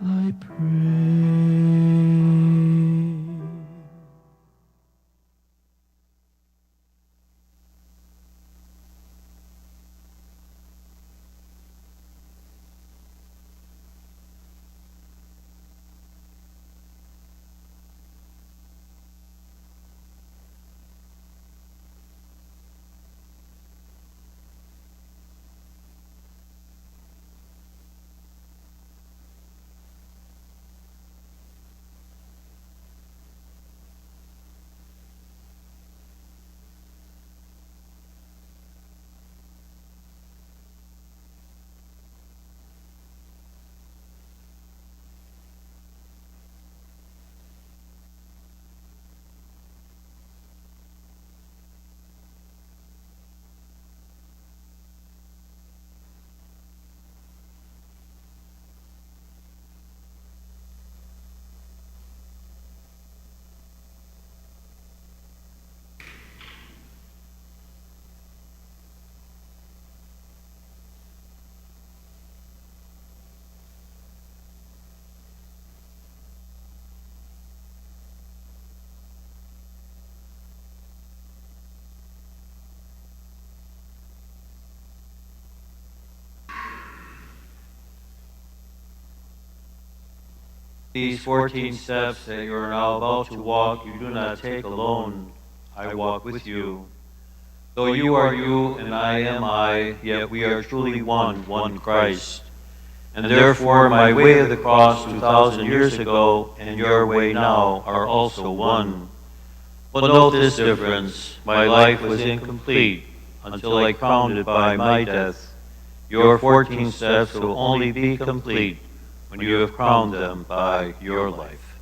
I pray. These 14 steps that you are now about to walk, you do not take alone. I walk with you. Though you are you and I am I, yet we are truly one Christ. And therefore my way of the cross 2,000 years ago and your way now are also one. But note this difference. My life was incomplete until I crowned it by my death. Your 14 steps will only be complete when you have crowned them by your life.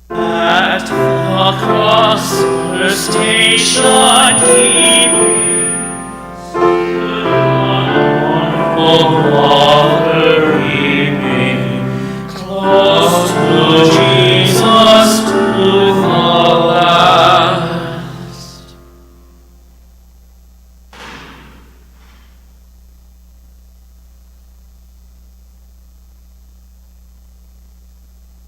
At the cross, the station he brings, the mournful offering, close to Jesus to the last.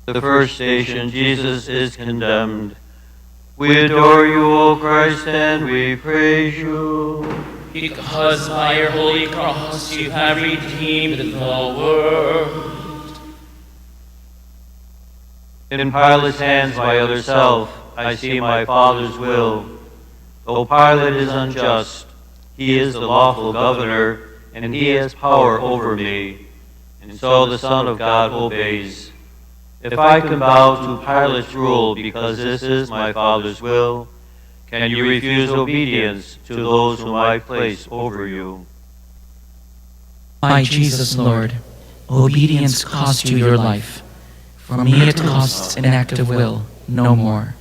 The first station, Jesus is condemned. We adore you, O Christ, and we praise you. Because by your holy cross you have redeemed the world. In Pilate's hands my other self, I see my Father's will. Though Pilate is unjust, he is the lawful governor, and he has power over me. And so the Son of God obeys. If I can bow to Pilate's rule because this is my Father's will, can you refuse obedience to those whom I place over you? My Jesus, Lord, obedience cost you your life. For me it costs an act of will, no more.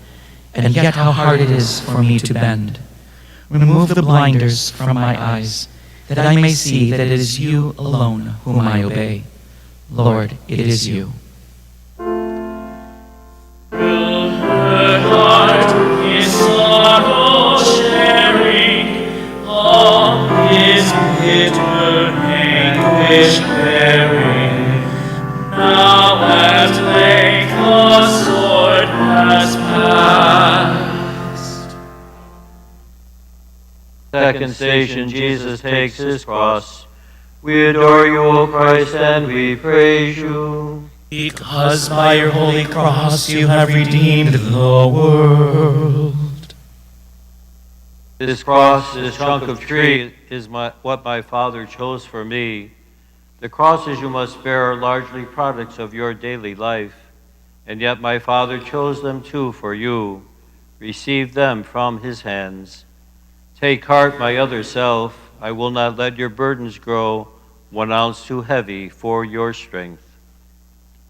And yet how hard it is for me to bend. Remove the blinders from my eyes, that I may see that it is you alone whom I obey. Lord, it is you. Bitter anguish bearing, now at length the sword has passed. Second station, Jesus takes his cross. We adore you, O Christ, and we praise you. Because by your holy cross you have redeemed the world. This cross, this trunk of tree, is what my Father chose for me. The crosses you must bear are largely products of your daily life, and yet my Father chose them too for you. Receive them from his hands. Take heart, my other self. I will not let your burdens grow 1 ounce too heavy for your strength.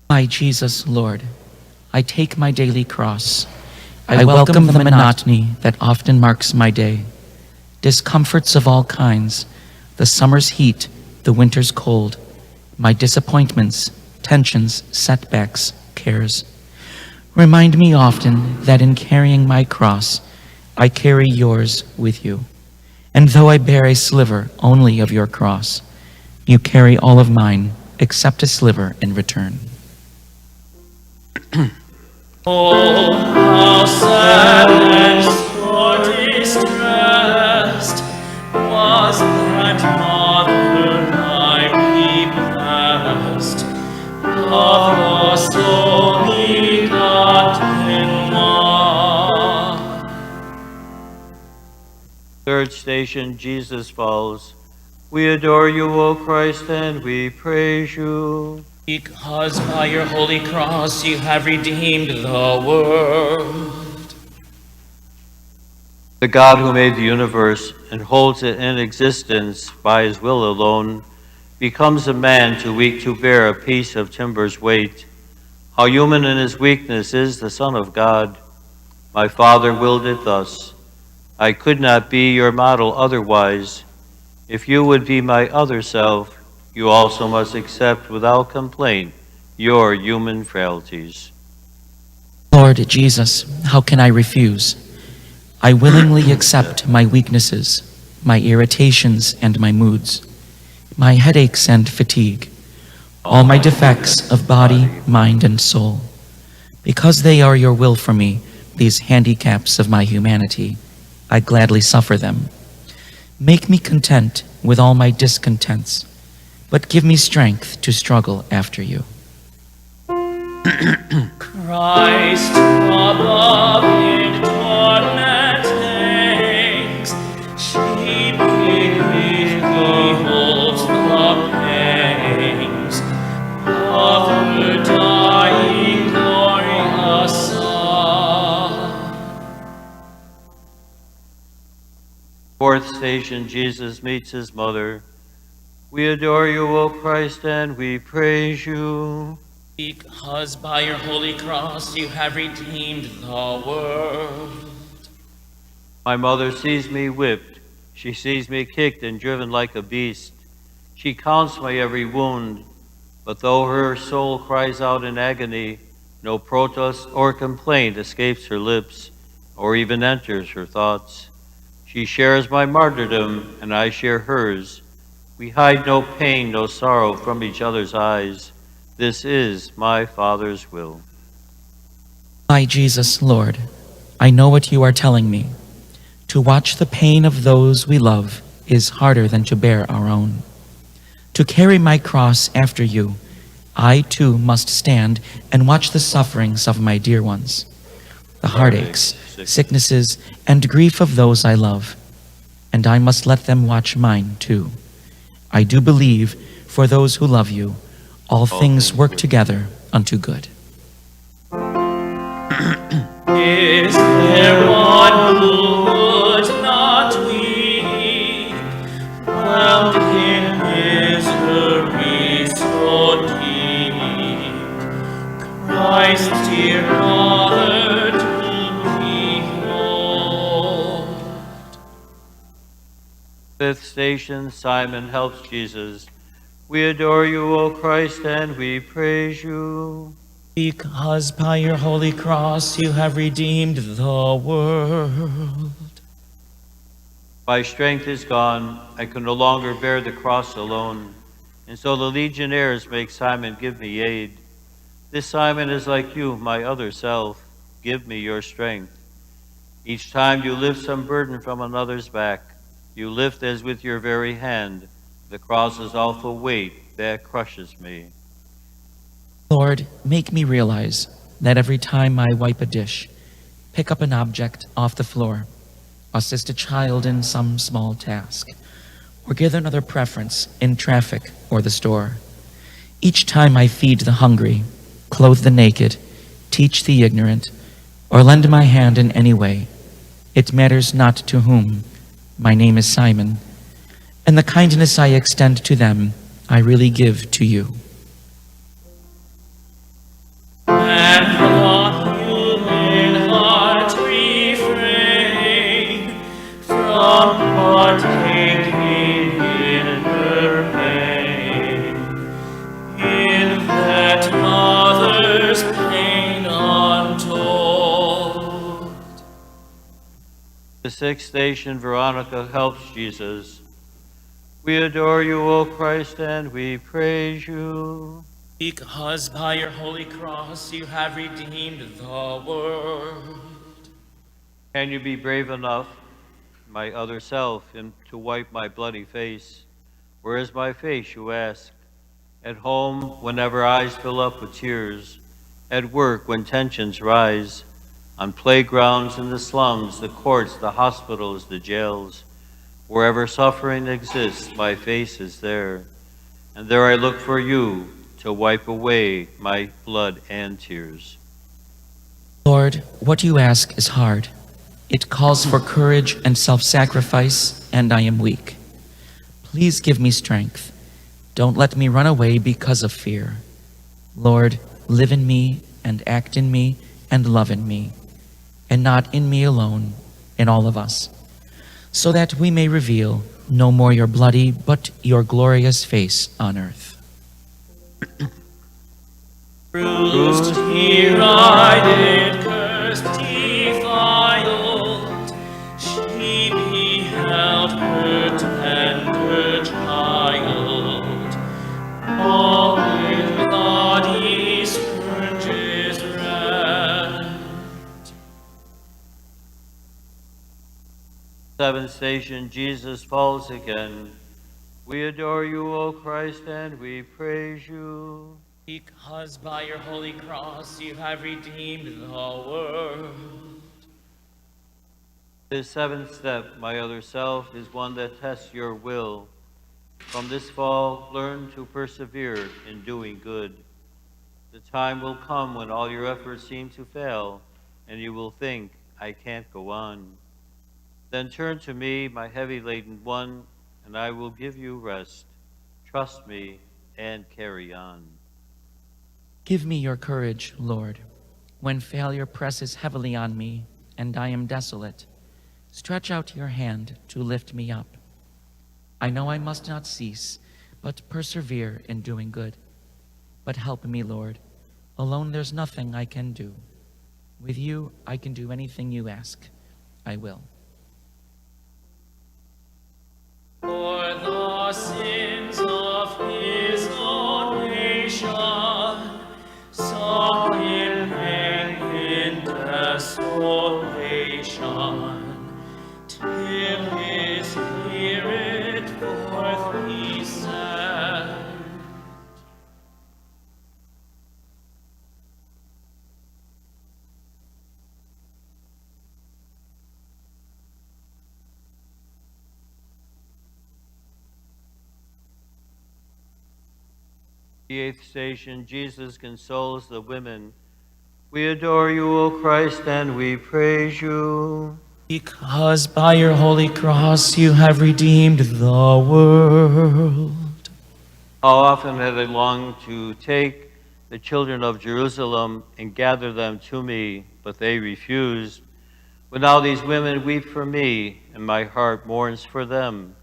My Jesus, Lord, I take my daily cross. I welcome the monotony that often marks my day. Discomforts of all kinds, the summer's heat, the winter's cold, my disappointments, tensions, setbacks, cares. Remind me often that in carrying my cross, I carry yours with you. And though I bear a sliver only of your cross, you carry all of mine, except a sliver in return. Oh, how sad and sore distressed was that mother, I be blessed, of your soul begotten one. Third station, Jesus falls. We adore you, O Christ, and we praise you. Because by your holy cross you have redeemed the world. The God who made the universe and holds it in existence by his will alone becomes a man too weak to bear a piece of timber's weight. How human in his weakness is the Son of God. My Father willed it thus. I could not be your model otherwise. If you would be my other self, you also must accept without complaint your human frailties. Lord Jesus, how can I refuse? I willingly accept my weaknesses, my irritations and my moods, my headaches and fatigue, all my defects of body, mind, and soul. Because they are your will for me, these handicaps of my humanity, I gladly suffer them. Make me content with all my discontents, but give me strength to struggle after you. Christ above in tormentings, she beholds the pangs of her dying glorious Son. Fourth station, Jesus meets his mother. We adore you, O Christ, and we praise you. Because by your holy cross you have redeemed the world. My mother sees me whipped. She sees me kicked and driven like a beast. She counts my every wound. But though her soul cries out in agony, no protest or complaint escapes her lips or even enters her thoughts. She shares my martyrdom, and I share hers. We hide no pain, no sorrow from each other's eyes. This is my Father's will. My Jesus, Lord, I know what you are telling me. To watch the pain of those we love is harder than to bear our own. To carry my cross after you, I too must stand and watch the sufferings of my dear ones, the heartaches, sicknesses, and grief of those I love. And I must let them watch mine too. I do believe, for those who love you, all things work together unto good. Is there one who would not weep, whelmed in misery so deep? Christ, dear Mother, to behold. Fifth station, Simon helps Jesus. We adore you, O Christ, and we praise you. Because by your holy cross you have redeemed the world. My strength is gone. I can no longer bear the cross alone. And so the legionnaires make Simon give me aid. This Simon is like you, my other self. Give me your strength. Each time you lift some burden from another's back, you lift as with your very hand the cross's awful weight that crushes me. Lord, make me realize that every time I wipe a dish, pick up an object off the floor, assist a child in some small task, or give another preference in traffic or the store, each time I feed the hungry, clothe the naked, teach the ignorant, or lend my hand in any way, it matters not to whom. My name is Simon, and the kindness I extend to them, I really give to you. And the human heart refrain from partaking in her pain, in that mother's pain untold. The sixth station, Veronica helps Jesus. We adore you, O Christ, and we praise you. Because by your holy cross you have redeemed the world. Can you be brave enough, my other self, to wipe my bloody face? Where is my face, you ask? At home, whenever eyes fill up with tears. At work, when tensions rise. On playgrounds, in the slums, the courts, the hospitals, the jails. Wherever suffering exists, my face is there. And there I look for you to wipe away my blood and tears. Lord, what you ask is hard. It calls for courage and self-sacrifice, and I am weak. Please give me strength. Don't let me run away because of fear. Lord, live in me and act in me and love in me, and not in me alone, in all of us, so that we may reveal no more your bloody, but your glorious face on earth. Bruised, tear-eyed, cursed, defiled, she beheld her tender child, all with bloody scourges rent. Seventh Station, Jesus falls again. We adore you, O Christ, and we praise you. Because by your holy cross you have redeemed the world. This seventh step, my other self, is one that tests your will. From this fall, learn to persevere in doing good. The time will come when all your efforts seem to fail, and you will think, I can't go on. Then turn to me, my heavy-laden one, and I will give you rest. Trust me and carry on. Give me your courage, Lord, when failure presses heavily on me and I am desolate. Stretch out your hand to lift me up. I know I must not cease, but persevere in doing good. But help me, Lord. Alone there's nothing I can do. With you, I can do anything you ask. I will. For the sins of his own nation, saw him hang in desolation, till his spirit forth he sent. The eighth station, Jesus consoles the women. We adore you, O Christ, and we praise you. Because by your holy cross you have redeemed the world. How often have I longed to take the children of Jerusalem and gather them to me, but they refused. But now these women weep for me, and my heart mourns for them,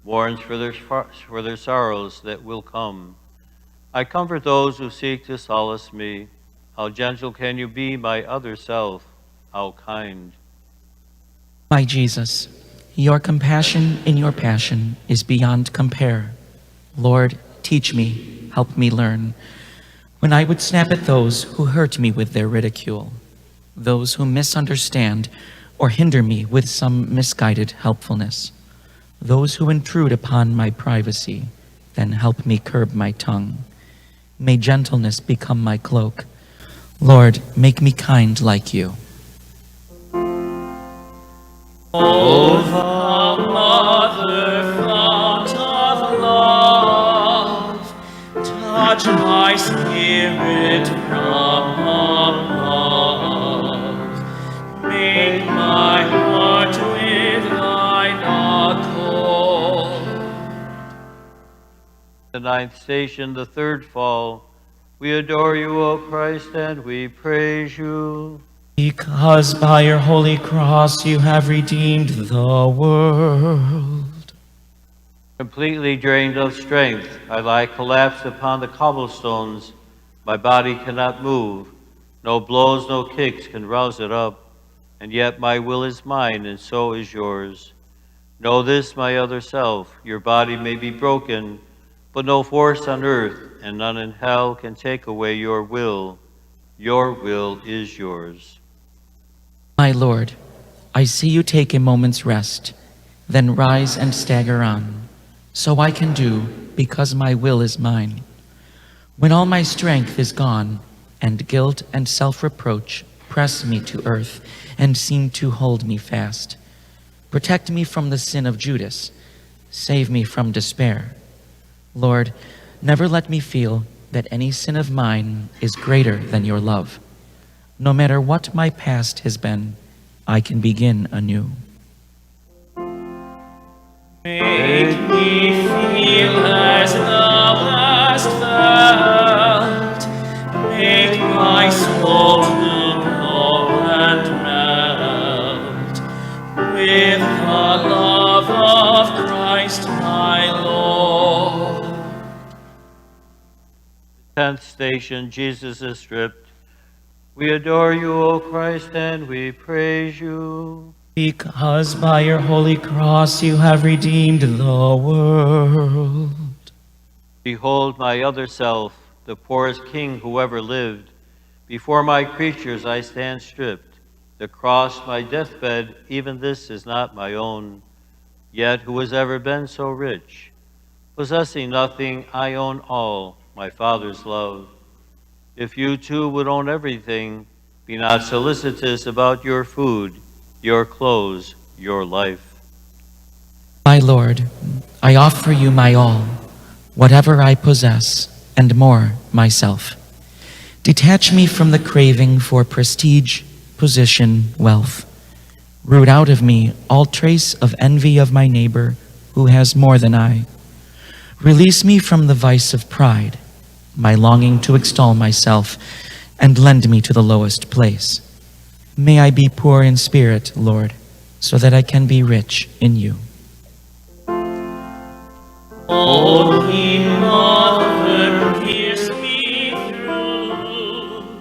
mourns for their sorrows that will come. I comfort those who seek to solace me. How gentle can you be, my other self? How kind. My Jesus, your compassion in your passion is beyond compare. Lord, teach me, help me learn. When I would snap at those who hurt me with their ridicule, those who misunderstand or hinder me with some misguided helpfulness, those who intrude upon my privacy, then help me curb my tongue. May gentleness become my cloak. Lord, make me kind like you. O the Mother, fount of love, touch my spirit from above. Make my heart with thine accord. The ninth station, the third fall. We adore you, O Christ, and we praise you. Because by your holy cross you have redeemed the world. Completely drained of strength, I lie collapsed upon the cobblestones. My body cannot move. No blows, no kicks can rouse it up. And yet my will is mine, and so is yours. Know this, my other self, your body may be broken, but no force on earth and none in hell can take away your will. Your will is yours. My Lord, I see you take a moment's rest, then rise and stagger on. So I can do, because my will is mine. When all my strength is gone, and guilt and self-reproach press me to earth and seem to hold me fast, protect me from the sin of Judas. Save me from despair. Lord, never let me feel that any sin of mine is greater than your love. No matter what my past has been, I can begin anew. Make me feel as thou hast felt. Make my soul to glow and melt with the love of Christ my Lord. 10th Station, Jesus is stripped. We adore you, O Christ, and we praise you. Because by your holy cross you have redeemed the world. Behold my other self, the poorest king who ever lived. Before my creatures I stand stripped. The cross, my deathbed, even this is not my own. Yet who has ever been so rich? Possessing nothing, I own all, my Father's love. If you too would own everything, be not solicitous about your food, your clothes, your life. My Lord, I offer you my all, whatever I possess, and more, myself. Detach me from the craving for prestige, position, wealth. Root out of me all trace of envy of my neighbor who has more than I. Release me from the vice of pride, my longing to extol myself, and lend me to the lowest place. May I be poor in spirit, Lord, so that I can be rich in you. Holy Mother, pierce me through.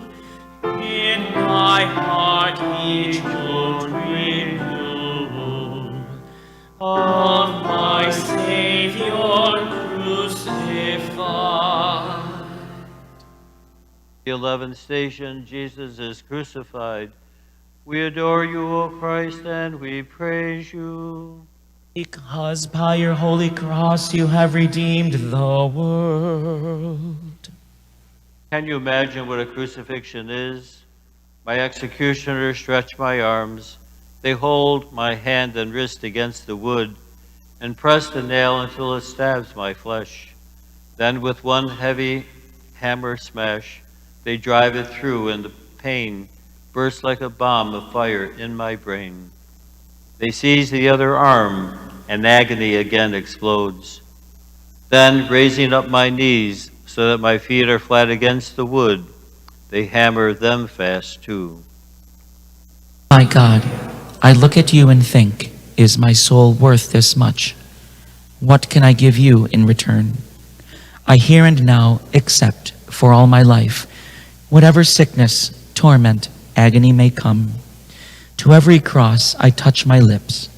In my heart each good renew of my Savior crucified. The 11th Station, Jesus is crucified. We adore you, O Christ, and we praise you. Because by your holy cross you have redeemed the world. Can you imagine what a crucifixion is? My executioners stretch my arms. They hold my hand and wrist against the wood and press the nail until it stabs my flesh. Then with one heavy hammer smash, they drive it through, and the pain bursts like a bomb of fire in my brain. They seize the other arm, and agony again explodes. Then, raising up my knees so that my feet are flat against the wood, they hammer them fast too. My God, I look at you and think, is my soul worth this much? What can I give you in return? I here and now accept for all my life whatever sickness, torment, agony may come. To every cross I touch my lips.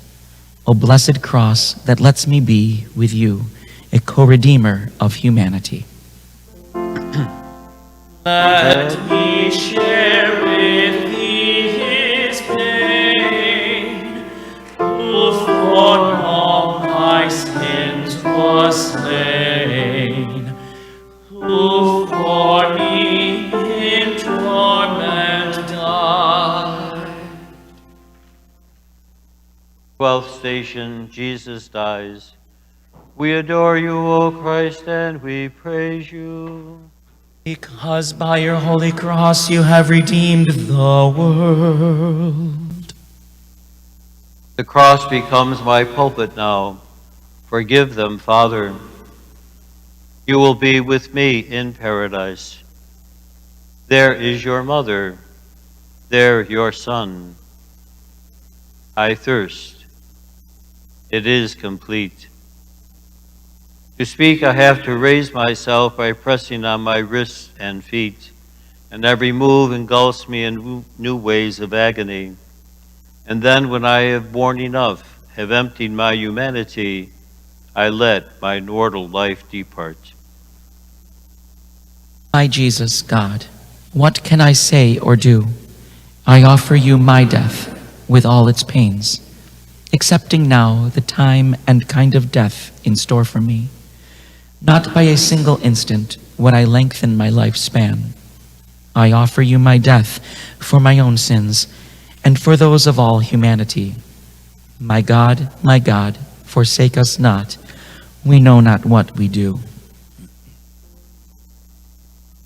O blessed cross that lets me be with you, a co-redeemer of humanity. Let me share with thee his pain, who for all my sins was slain, who for me in torment died. 12th Station, Jesus dies. We adore you, O Christ, and we praise you. Because by your holy cross you have redeemed the world. The cross becomes my pulpit now. Forgive them, Father. You will be with me in paradise. There is your mother. There your son. I thirst. It is complete. To speak, I have to raise myself by pressing on my wrists and feet, and every move engulfs me in new ways of agony. And then, when I have borne enough have emptied my humanity, I let my mortal life depart. My Jesus, God, what can I say or do? I offer you my death with all its pains, accepting now the time and kind of death in store for me. Not by a single instant would I lengthen my lifespan. I offer you my death for my own sins and for those of all humanity. My God, forsake us not. We know not what we do.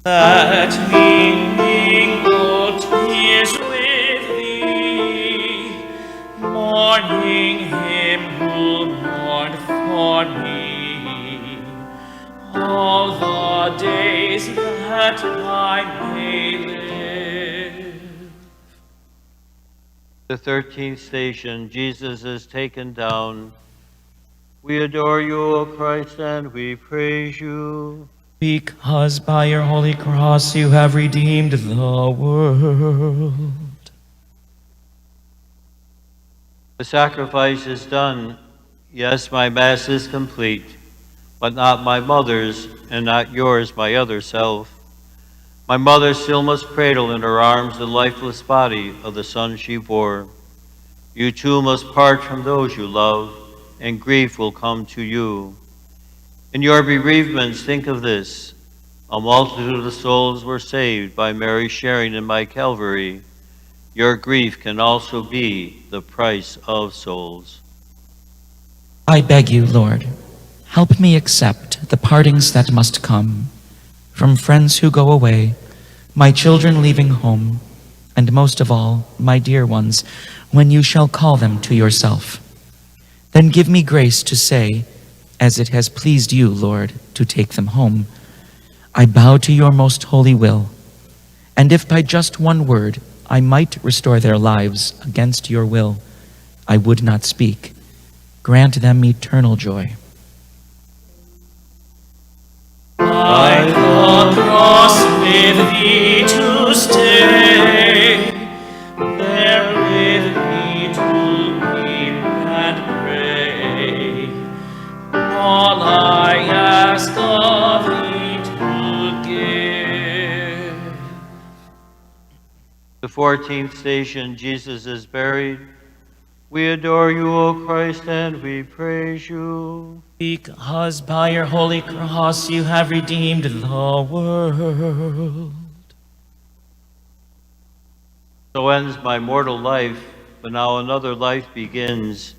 Let me mingle tears with thee, mourning him who mourned for me, all the days that I may live. The 13th Station, Jesus is taken down. We adore you, O Christ, and we praise you. Because by your holy cross you have redeemed the world. The sacrifice is done. Yes, my Mass is complete, but not my mother's, and not yours, my other self. My mother still must cradle in her arms the lifeless body of the son she bore. You too must part from those you love, and grief will come to you. In your bereavements, think of this. A multitude of souls were saved by Mary sharing in my Calvary. Your grief can also be the price of souls. I beg you, Lord, help me accept the partings that must come, from friends who go away, my children leaving home, and most of all, my dear ones, when you shall call them to yourself. Then give me grace to say, as it has pleased you, Lord, to take them home, I bow to your most holy will, and if by just one word I might restore their lives against your will, I would not speak. Grant them eternal joy. By the cross with thee to stay, there with me to weep and pray. All I ask of thee to give. The 14th Station, Jesus is buried. We adore you, O Christ, and we praise you. Because by your holy cross you have redeemed the world. So ends my mortal life, but now another life begins.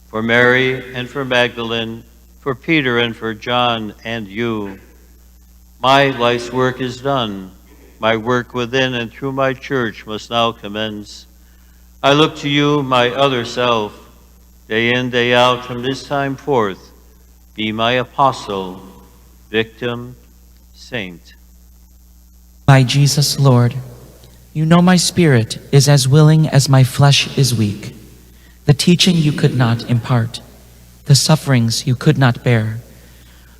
For Mary and for Magdalene, for Peter and for John and you. My life's work is done. My work within and through my church must now commence. I look to you, my other self, day in, day out, from this time forth. Be my apostle, victim, saint. My Jesus, Lord, you know my spirit is as willing as my flesh is weak. The teaching you could not impart, the sufferings you could not bear,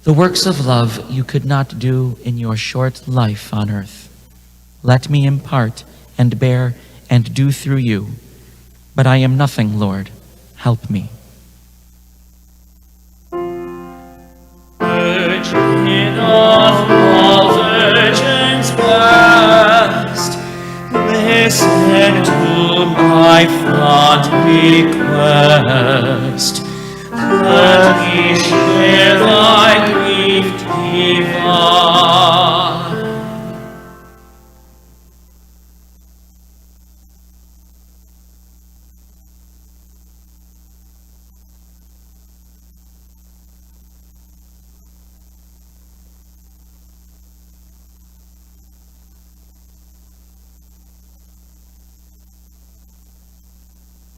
the works of love you could not do in your short life on earth. Let me impart and bear and do through you. But I am nothing, Lord. Help me. Virgin of all virgins blessed, listen to my fond request. Let me share thy grief divine.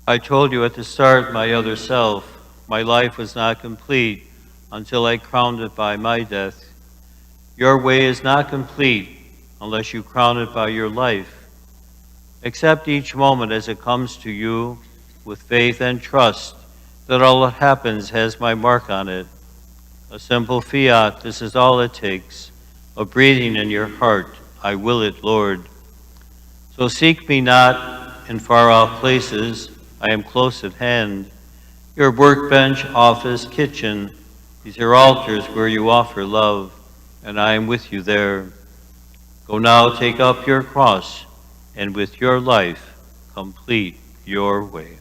I told you at the start, my other self, my life was not complete until I crowned it by my death. Your way is not complete unless you crown it by your life. Accept each moment as it comes to you with faith and trust that all that happens has my mark on it. A simple fiat, this is all it takes, a breathing in your heart, I will it, Lord. So seek me not in far-off places, I am close at hand. Your workbench, office, kitchen, these are altars where you offer love, and I am with you there. Go now, take up your cross, and with your life, complete your way.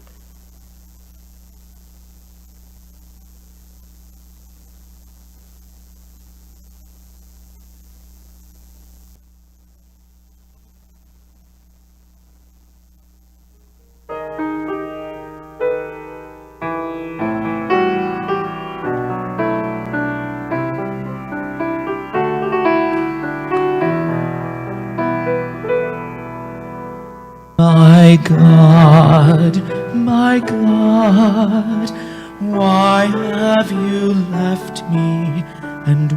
My God, why have you left me, and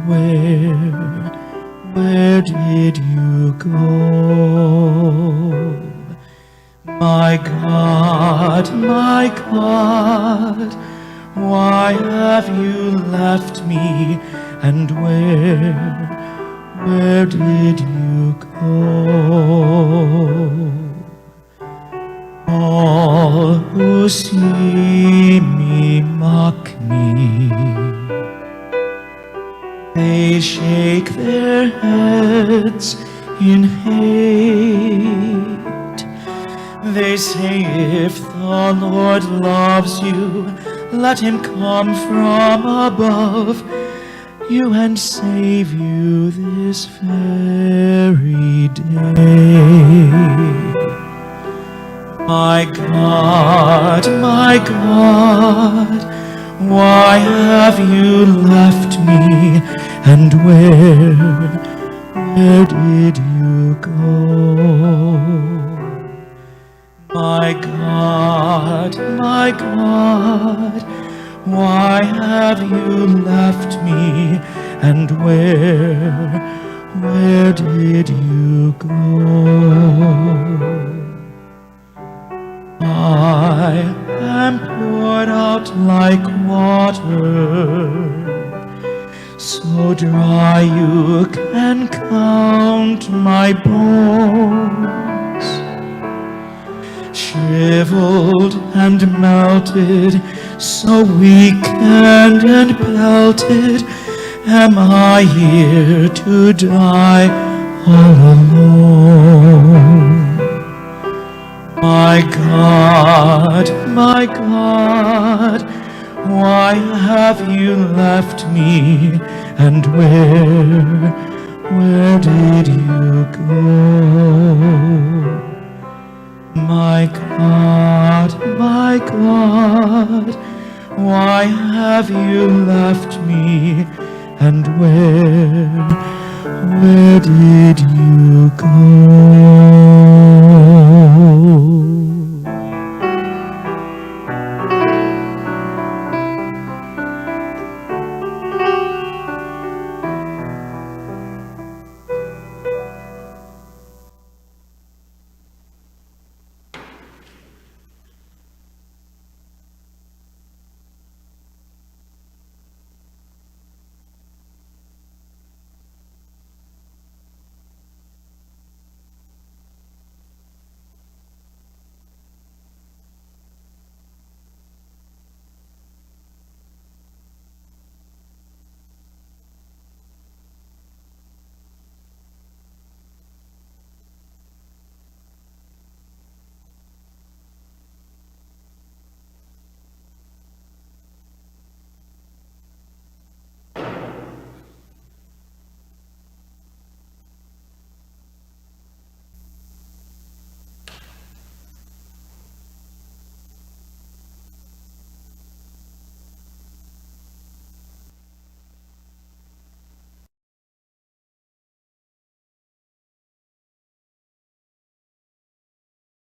where did you go? My God, why have you left me, and where did you go? All who see me mock me. They shake their heads in hate. They say, if the Lord loves you, let him come from above you and save you this very day. My God, why have you left me, and where did you go? My God, why have you left me, and where did you go? I am poured out like water, so dry you can count my bones. Shriveled and melted, so weakened and pelted, am I here to die all alone. My God, why have you left me, and where did you go? My God, why have you left me, and where did you go?